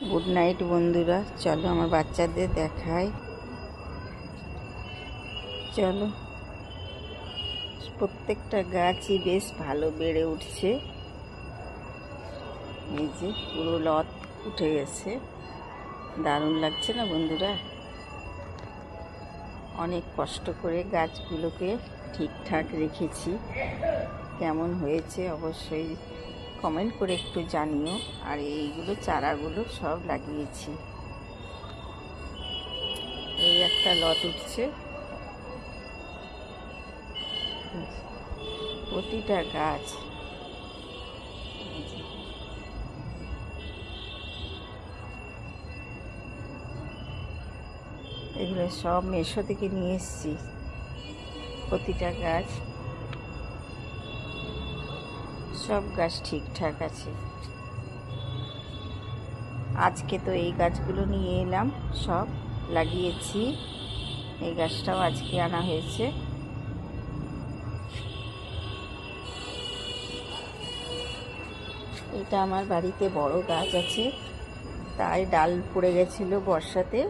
Good night বন্ধুরা, চলো আমার বাচ্চাদের দেখাই। চলো, প্রত্যেকটা গাছই বেশ ভালো বেড়ে উঠছে। এই যে পুরো লত উঠে গেছে, দারুণ লাগছে না বন্ধুরা? অনেক কষ্ট করে গাছগুলোকে ঠিকঠাক রেখেছি। কেমন হয়েছে অবশ্যই কমেন্ট করে একটু জানিও। আর এইগুলো চারাগুলো সব লাগিয়েছি। এই একটা লত উঠছে, প্রতিটা গাছ। এগুলো সব মেশো থেকে নিয়ে এসেছি। প্রতিটা গাছ, সব গাছ ঠিকঠাক আছে। আজকে তো এই গাছগুলো নিয়ে এলাম, সব লাগিয়েছি। এই গাছটাও আজকে আনা হয়েছে। এটা আমার বাড়িতে বড় গাছ আছে, তাই ডাল পড়ে গেছিলো বর্ষাতে,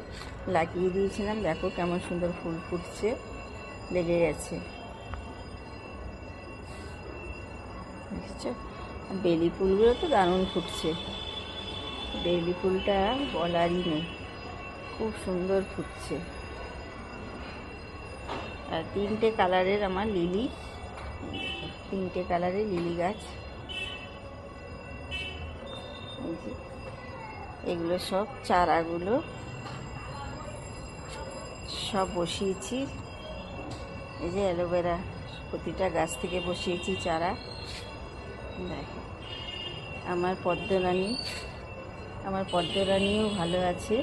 লাগিয়ে দিয়েছিলাম। দেখো কেমন সুন্দর ফুল ফুটছে, লেগে গেছে। দেখছো, বেলি ফুলগুলো তো দারুণ ফুটছে। বেলি ফুলটা বলারই নেই, খুব সুন্দর ফুটছে। আর তিনটে কালারের আমার লিলি, তিনটে কালারের লিলি গাছ। এগুলো সব চারাগুলো সব বসিয়েছি। এই যে অ্যালোভেরা, প্রতিটা গাছ থেকে বসিয়েছি চারা। দেখো আমার পদ্মরানীও ভালো আছে।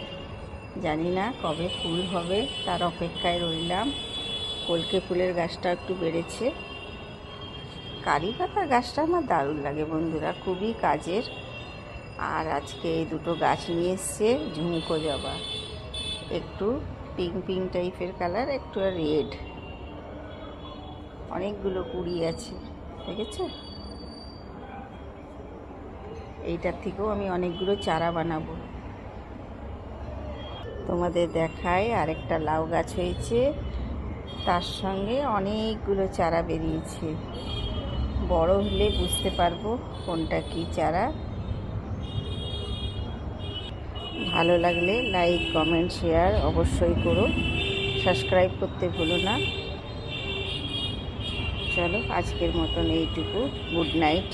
জানি না কবে ফুল হবে, তার অপেক্ষায় রইলাম। কলকে ফুলের গাছটা একটু বেড়েছে। কারি পাতার গাছটা আমার দারুণ লাগে বন্ধুরা, খুবই কাজের। আর আজকে এই দুটো গাছ নিয়ে এসছে ঝুমকো জবা, একটু পিঙ্ক পিঙ্ক টাইপের কালার, একটু রেড। অনেকগুলো কুড়ি আছে, দেখেছো? এইটার থেকেও আমি অনেকগুলো চারা বানাবো। তোমাদের দেখায় আরেকটা লাউ গাছ হয়েছে, তার সঙ্গে অনেকগুলো চারা বেরিয়েছে। বড় হলে বুঝতে পারবো কোনটা কি চারা। ভালো লাগলে লাইক, কমেন্ট, শেয়ার অবশ্যই করো। সাবস্ক্রাইব করতে ভুলো না। চলো আজকের মতন এইটুকু। Good night.